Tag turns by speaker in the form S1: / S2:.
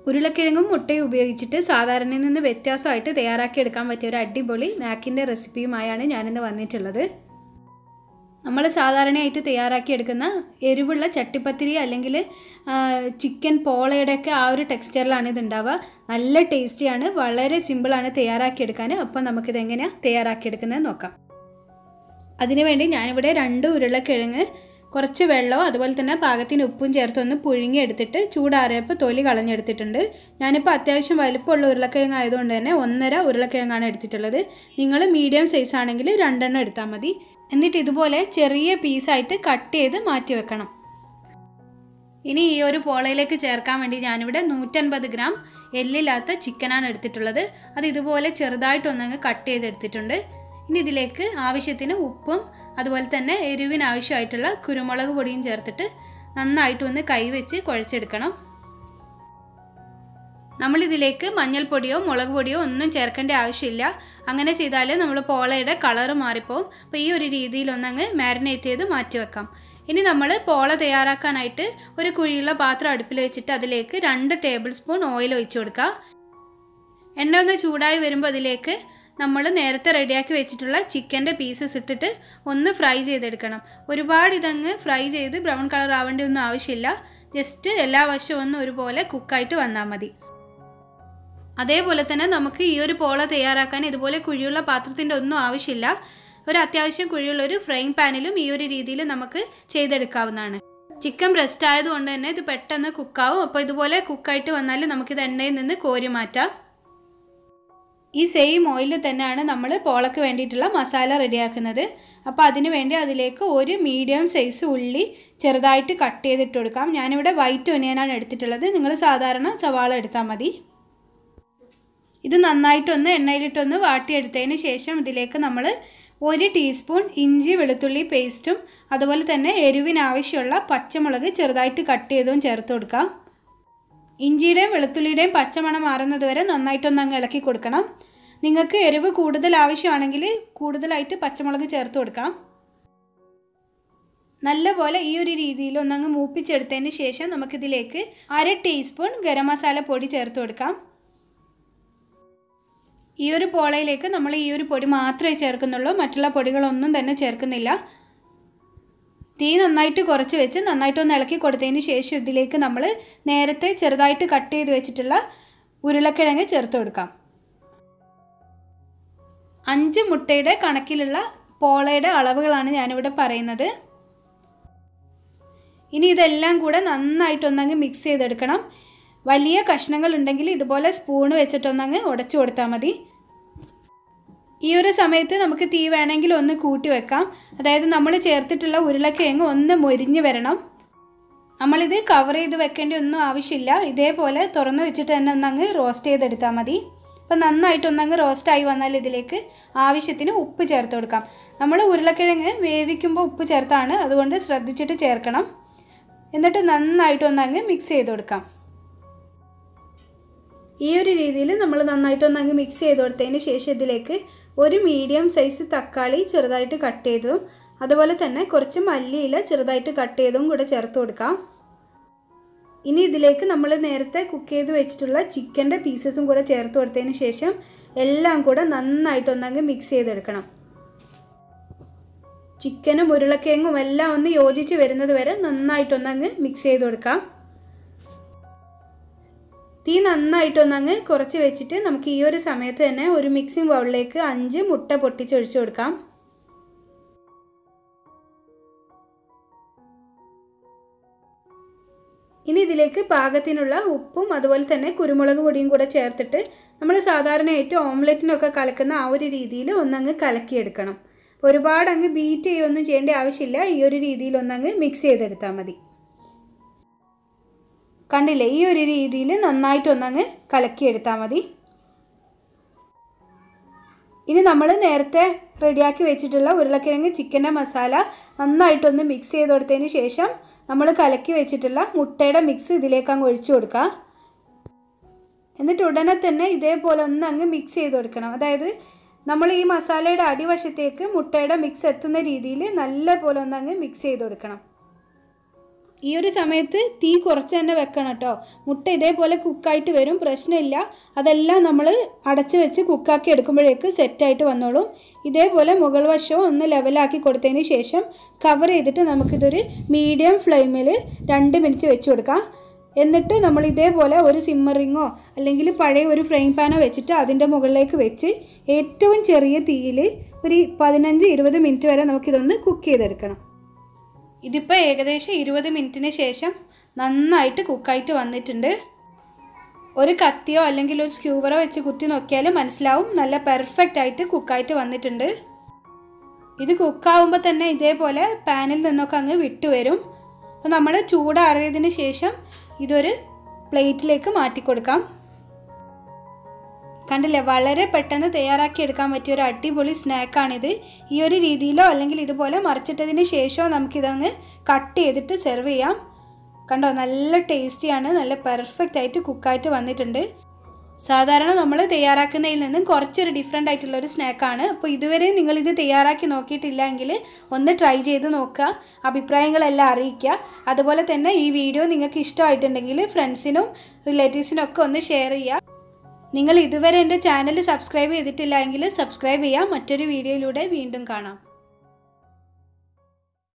S1: ഉരുളക്കിഴങ്ങും മുട്ടയും ഉപയോഗിച്ചിട്ട് സാധാരണയിൽ നിന്ന് വ്യത്യാസമായിട്ട് തയ്യാറാക്കിയെടുക്കാൻ പറ്റിയ ഒരു അടിപൊളി സ്നാക്കിൻ്റെ റെസിപ്പിയുമായാണ് ഞാനിന്ന് വന്നിട്ടുള്ളത്. നമ്മൾ സാധാരണയായിട്ട് തയ്യാറാക്കിയെടുക്കുന്ന എരിവുള്ള ചട്ടിപ്പത്തിരി അല്ലെങ്കിൽ ചിക്കൻ പോളയുടെയൊക്കെ ആ ഒരു ടെക്സ്ചറിലാണ് ഇതുണ്ടാവുക. നല്ല ടേസ്റ്റിയാണ്, വളരെ സിമ്പിളാണ് തയ്യാറാക്കിയെടുക്കാൻ. അപ്പോൾ നമുക്കിതെങ്ങനെയാണ് തയ്യാറാക്കിയെടുക്കുന്നത് നോക്കാം. അതിനുവേണ്ടി ഞാനിവിടെ 2 ഉരുളക്കിഴങ്ങ് കുറച്ച് വെള്ളവും അതുപോലെ തന്നെ പാകത്തിന് ഉപ്പും ചേർത്തൊന്ന് പുഴുങ്ങിയെടുത്തിട്ട് ചൂടാറിയപ്പോൾ തൊലി കളഞ്ഞെടുത്തിട്ടുണ്ട്. ഞാനിപ്പോൾ അത്യാവശ്യം വലുപ്പമുള്ള ഉരുളക്കിഴങ്ങ് ആയതുകൊണ്ട് തന്നെ 1.5 ഉരുളക്കിഴങ്ങാണ് എടുത്തിട്ടുള്ളത്. നിങ്ങൾ മീഡിയം സൈസ് ആണെങ്കിൽ 2 എണ്ണം എടുത്താൽ മതി. എന്നിട്ട് ഇതുപോലെ ചെറിയ പീസായിട്ട് കട്ട് ചെയ്ത് മാറ്റി വെക്കണം. ഇനി ഈ ഒരു പോളയിലേക്ക് ചേർക്കാൻ വേണ്ടി ഞാനിവിടെ 150 ഗ്രാം എല്ലില്ലാത്ത ചിക്കനാണ് എടുത്തിട്ടുള്ളത്. അത് ഇതുപോലെ ചെറുതായിട്ടൊന്നങ്ങ് കട്ട് ചെയ്തെടുത്തിട്ടുണ്ട്. ഇനി ഇതിലേക്ക് ആവശ്യത്തിന് ഉപ്പും അതുപോലെ തന്നെ എരിവിന് ആവശ്യമായിട്ടുള്ള കുരുമുളക് പൊടിയും ചേർത്തിട്ട് നന്നായിട്ടൊന്ന് കൈവച്ച് കുഴച്ചെടുക്കണം. നമ്മളിതിലേക്ക് മഞ്ഞൾപ്പൊടിയോ മുളക് പൊടിയോ ഒന്നും ചേർക്കേണ്ട ആവശ്യമില്ല. അങ്ങനെ ചെയ്താൽ നമ്മൾ പോളയുടെ കളറ് മാറിപ്പോവും. അപ്പോൾ ഈ ഒരു രീതിയിലൊന്നങ്ങ് മാരിനേറ്റ് ചെയ്ത് മാറ്റി വെക്കാം. ഇനി നമ്മൾ പോള തയ്യാറാക്കാനായിട്ട് ഒരു കുഴിയുള്ള പാത്രം അടുപ്പിൽ വെച്ചിട്ട് അതിലേക്ക് 2 ടേബിൾ സ്പൂൺ ഓയിൽ ഒഴിച്ചു കൊടുക്കുക. എണ്ണ ഒന്ന് ചൂടായി വരുമ്പോൾ അതിലേക്ക് നമ്മൾ നേരത്തെ റെഡിയാക്കി വെച്ചിട്ടുള്ള ചിക്കൻ്റെ പീസസ് ഇട്ടിട്ട് ഒന്ന് ഫ്രൈ ചെയ്തെടുക്കണം. ഒരുപാട് ഇതങ്ങ് ഫ്രൈ ചെയ്ത് ബ്രൗൺ കളർ ആവേണ്ട ഒന്നും ആവശ്യമില്ല. ജസ്റ്റ് എല്ലാ വശവും ഒന്ന് ഒരുപോലെ കുക്കായിട്ട് വന്നാൽ മതി. അതേപോലെ തന്നെ നമുക്ക് ഈ ഒരു പോള തയ്യാറാക്കാൻ ഇതുപോലെ കുഴിയുള്ള പാത്രത്തിൻ്റെ ഒന്നും ആവശ്യമില്ല. ഒരു അത്യാവശ്യം കുഴിയുള്ളൊരു ഫ്രൈങ് പാനിലും ഈ ഒരു രീതിയിൽ നമുക്ക് ചെയ്തെടുക്കാവുന്നതാണ്. ചിക്കൻ ബ്രസ്റ്റ് ആയതുകൊണ്ട് തന്നെ ഇത് പെട്ടെന്ന് കുക്കാവും. അപ്പോൾ ഇതുപോലെ കുക്കായിട്ട് വന്നാൽ നമുക്കിത് എണ്ണയിൽ നിന്ന് കോരി മാറ്റാം. ഈ സെയിം ഓയിലിൽ തന്നെയാണ് നമ്മൾ പോളക്ക് വേണ്ടിയിട്ടുള്ള മസാല റെഡിയാക്കുന്നത്. അപ്പോൾ അതിന് വേണ്ടി അതിലേക്ക് ഒരു മീഡിയം സൈസ് ഉള്ളി ചെറുതായിട്ട് കട്ട് ചെയ്തിട്ട് കൊടുക്കാം. ഞാനിവിടെ വൈറ്റ് ഒനിയനാണ് എടുത്തിട്ടുള്ളത്. നിങ്ങൾ സാധാരണ സവാള എടുത്താൽ മതി. ഇത് നന്നായിട്ടൊന്ന് എണ്ണയിലിട്ടൊന്ന് വാട്ടിയെടുത്തതിന് ശേഷം ഇതിലേക്ക് നമ്മൾ 1 ടീസ്പൂൺ ഇഞ്ചി വെളുത്തുള്ളി പേസ്റ്റും അതുപോലെ തന്നെ എരിവിനാവശ്യമുള്ള പച്ചമുളക് ചെറുതായിട്ട് കട്ട് ചെയ്തും ചേർത്ത് കൊടുക്കാം. ഇഞ്ചിയുടെയും വെളുത്തുള്ളിയുടെയും പച്ചമണം മാറുന്നത് വരെ നന്നായിട്ടൊന്ന് അങ്ങ് ഇളക്കി കൊടുക്കണം. നിങ്ങൾക്ക് എരിവ് കൂടുതൽ ആവശ്യമാണെങ്കിൽ കൂടുതലായിട്ട് പച്ചമുളക് ചേർത്ത് കൊടുക്കാം. നല്ലപോലെ ഈ ഒരു രീതിയിൽ ഒന്നങ്ങ് മൂപ്പിച്ചെടുത്തതിന് ശേഷം നമുക്കിതിലേക്ക് 1/2 ടീസ്പൂൺ ഗരം മസാല പൊടി ചേർത്ത് കൊടുക്കാം. ഈ ഒരു പോളയിലേക്ക് നമ്മൾ ഈ ഒരു പൊടി മാത്രമേ ചേർക്കുന്നുള്ളൂ, മറ്റുള്ള പൊടികളൊന്നും തന്നെ ചേർക്കുന്നില്ല. തീ നന്നായിട്ട് കുറച്ച് വെച്ച് നന്നായിട്ടൊന്ന് ഇളക്കി കൊടുത്തതിന് ശേഷം ഇതിലേക്ക് നമ്മൾ നേരത്തെ ചെറുതായിട്ട് കട്ട് ചെയ്ത് വെച്ചിട്ടുള്ള ഉരുളക്കിഴങ്ങ് ചേർത്ത് കൊടുക്കാം. 5 മുട്ടയുടെ കണക്കിലുള്ള പോളയുടെ അളവുകളാണ് ഞാനിവിടെ പറയുന്നത്. ഇനി ഇതെല്ലാം കൂടെ നന്നായിട്ടൊന്നങ്ങ് മിക്സ് ചെയ്തെടുക്കണം. വലിയ കഷ്ണങ്ങൾ ഉണ്ടെങ്കിൽ ഇതുപോലെ സ്പൂണ് വെച്ചിട്ടൊന്നങ്ങ് ഉടച്ചു കൊടുത്താൽ മതി. ഈ ഒരു സമയത്ത് നമുക്ക് തീ വേണമെങ്കിൽ ഒന്ന് കൂട്ടി വെക്കാം. അതായത് നമ്മൾ ചേർത്തിട്ടുള്ള ഉരുളക്കിഴങ്ങ് ഒന്ന് മൊരിഞ്ഞ് വരണം. നമ്മളിത് കവർ ചെയ്ത് വെക്കേണ്ട ഒന്നും ആവശ്യമില്ല. ഇതേപോലെ തുറന്ന് വെച്ചിട്ട് തന്നെ ഒന്നങ്ങ് റോസ്റ്റ് ചെയ്തെടുത്താൽ മതി. അപ്പോൾ നന്നായിട്ടൊന്നങ്ങ് റോസ്റ്റായി വന്നാൽ ഇതിലേക്ക് ആവശ്യത്തിന് ഉപ്പ് ചേർത്ത് കൊടുക്കാം. നമ്മൾ ഉരുളക്കിഴങ്ങ് വേവിക്കുമ്പോൾ ഉപ്പ് ചേർത്താണ്, അതുകൊണ്ട് ശ്രദ്ധിച്ചിട്ട് ചേർക്കണം. എന്നിട്ട് നന്നായിട്ടൊന്നങ്ങ് മിക്സ് ചെയ്ത് കൊടുക്കാം. ഈ ഒരു രീതിയിൽ നമ്മൾ നന്നായിട്ടൊന്നങ്ങ് മിക്സ് ചെയ്ത് കൊടുത്തതിന് ശേഷം ഇതിലേക്ക് ഒരു മീഡിയം സൈസ് തക്കാളി ചെറുതായിട്ട് കട്ട് ചെയ്തതും അതുപോലെ തന്നെ കുറച്ച് മല്ലിയില ചെറുതായിട്ട് കട്ട് ചെയ്തതും കൂടെ ചേർത്ത് കൊടുക്കാം. ഇനി ഇതിലേക്ക് നമ്മൾ നേരത്തെ കുക്ക് ചെയ്ത് വെച്ചിട്ടുള്ള ചിക്കൻ്റെ പീസസും കൂടെ ചേർത്ത് കൊടുത്തതിന് ശേഷം എല്ലാം കൂടെ നന്നായിട്ടൊന്നങ്ങ് മിക്സ് ചെയ്തെടുക്കണം. ചിക്കനും ഉരുളക്കിഴങ്ങും എല്ലാം ഒന്ന് യോജിച്ച് വരുന്നത് വരെ നന്നായിട്ടൊന്നങ്ങ് മിക്സ് ചെയ്ത് കൊടുക്കാം. തീ നന്നായിട്ടൊന്നങ്ങ് കുറച്ച് വെച്ചിട്ട് നമുക്ക് ഈ ഒരു സമയത്ത് തന്നെ ഒരു മിക്സിംഗ് ബൗളിലേക്ക് 5 മുട്ട പൊട്ടിച്ചൊഴിച്ച് കൊടുക്കാം. ഇനി ഇതിലേക്ക് പാകത്തിനുള്ള ഉപ്പും അതുപോലെ തന്നെ കുരുമുളക് പൊടിയും കൂടെ ചേർത്തിട്ട് നമ്മൾ സാധാരണയായിട്ട് ഓംലെറ്റിനൊക്കെ കലക്കുന്ന ആ ഒരു രീതിയിൽ ഒന്നങ്ങ് കലക്കിയെടുക്കണം. ഒരുപാട് അങ്ങ് ബീറ്റ് ചെയ്യുകയൊന്നും ചെയ്യേണ്ട ആവശ്യമില്ല. ഈ ഒരു രീതിയിൽ ഒന്നങ്ങ് മിക്സ് ചെയ്തെടുത്താൽ മതി. കണ്ടില്ലേ, ഈ ഒരു രീതിയിൽ നന്നായിട്ടൊന്നങ്ങ് കലക്കിയെടുത്താൽ മതി. ഇനി നമ്മൾ നേരത്തെ റെഡിയാക്കി വെച്ചിട്ടുള്ള ഉരുളക്കിഴങ്ങ് ചിക്കൻ്റെ മസാല നന്നായിട്ടൊന്ന് മിക്സ് ചെയ്ത് കൊടുത്തതിന് ശേഷം നമ്മൾ കലക്കി വെച്ചിട്ടുള്ള മുട്ടയുടെ മിക്സ് ഇതിലേക്ക് അങ്ങ് ഒഴിച്ചു കൊടുക്കുക. എന്നിട്ട് ഉടനെ തന്നെ ഇതേപോലെ ഒന്ന് അങ്ങ് മിക്സ് ചെയ്ത് കൊടുക്കണം. അതായത് നമ്മൾ ഈ മസാലയുടെ അടിവശത്തേക്ക് മുട്ടയുടെ മിക്സ് എത്തുന്ന രീതിയിൽ നല്ല പോലെ ഒന്ന് അങ്ങ് മിക്സ് ചെയ്ത് കൊടുക്കണം. ഈ ഒരു സമയത്ത് തീ കുറച്ച് തന്നെ വെക്കണം കേട്ടോ. മുട്ട ഇതേപോലെ കുക്കായിട്ട് വരും, പ്രശ്നമില്ല. അതെല്ലാം നമ്മൾ അടച്ച് വെച്ച് കുക്കാക്കി എടുക്കുമ്പോഴേക്ക് സെറ്റായിട്ട് വന്നോളും. ഇതേപോലെ മുകൾ വശവും ഒന്ന് ലെവലാക്കി കൊടുത്തതിന് ശേഷം കവർ ചെയ്തിട്ട് നമുക്കിതൊരു മീഡിയം ഫ്ലെയിമിൽ 2 മിനിറ്റ് വെച്ച് കൊടുക്കാം. എന്നിട്ട് നമ്മൾ ഇതേപോലെ ഒരു സിമ്മറിങ്ങോ അല്ലെങ്കിൽ പഴയ ഒരു ഫ്രൈ പാനോ വെച്ചിട്ട് അതിൻ്റെ മുകളിലേക്ക് വെച്ച് ഏറ്റവും ചെറിയ തീയിൽ ഒരു 15-20 മിനിറ്റ് വരെ നമുക്കിതൊന്ന് കുക്ക് ചെയ്തെടുക്കണം. ഇതിപ്പോൾ ഏകദേശം 20 മിനിറ്റിന് ശേഷം നന്നായിട്ട് കുക്കായിട്ട് വന്നിട്ടുണ്ട്. ഒരു കത്തിയോ അല്ലെങ്കിൽ ഒരു സ്ക്യൂവറോ വെച്ച് കുത്തി നോക്കിയാൽ മനസ്സിലാവും നല്ല പെർഫെക്റ്റ് ആയിട്ട് കുക്കായിട്ട് വന്നിട്ടുണ്ട്. ഇത് കുക്കാവുമ്പോൾ തന്നെ ഇതേപോലെ പാനിൽ നിന്നൊക്കെ അങ്ങ് വിട്ടുവരും. അപ്പോൾ നമ്മൾ ചൂടാറിയതിന് ശേഷം ഇതൊരു പ്ലേറ്റിലേക്ക് മാറ്റി കൊടുക്കാം. കണ്ടില്ലേ, വളരെ പെട്ടെന്ന് തയ്യാറാക്കി എടുക്കാൻ പറ്റിയ ഒരു അടിപൊളി സ്നാക്കാണിത്. ഈ ഒരു രീതിയിലോ അല്ലെങ്കിൽ ഇതുപോലെ മറിച്ചിട്ടതിന് ശേഷമോ നമുക്കിതങ്ങ് കട്ട് ചെയ്തിട്ട് സെർവ് ചെയ്യാം. കണ്ടോ, നല്ല ടേസ്റ്റിയാണ്, നല്ല പെർഫെക്റ്റ് ആയിട്ട് കുക്കായിട്ട് വന്നിട്ടുണ്ട്. സാധാരണ നമ്മൾ തയ്യാറാക്കുന്നതിൽ നിന്നും കുറച്ചൊരു ഡിഫറെൻ്റ് ആയിട്ടുള്ളൊരു സ്നാക്കാണ്. അപ്പോൾ ഇതുവരെ നിങ്ങളിത് തയ്യാറാക്കി നോക്കിയിട്ടില്ല എങ്കിൽ ഒന്ന് ട്രൈ ചെയ്ത് നോക്കുക, അഭിപ്രായങ്ങളെല്ലാം അറിയിക്കുക. അതുപോലെ തന്നെ ഈ വീഡിയോ നിങ്ങൾക്ക് ഇഷ്ടമായിട്ടുണ്ടെങ്കിൽ ഫ്രണ്ട്സിനും റിലേറ്റീവ്സിനും ഒക്കെ ഒന്ന് ഷെയർ ചെയ്യുക. നിങ്ങൾ ഇതുവരെ എൻ്റെ ചാനൽ സബ്സ്ക്രൈബ് ചെയ്തിട്ടില്ല എങ്കിൽ സബ്സ്ക്രൈബ് ചെയ്യുക. മറ്റൊരു വീഡിയോയിലൂടെ വീണ്ടും കാണാം.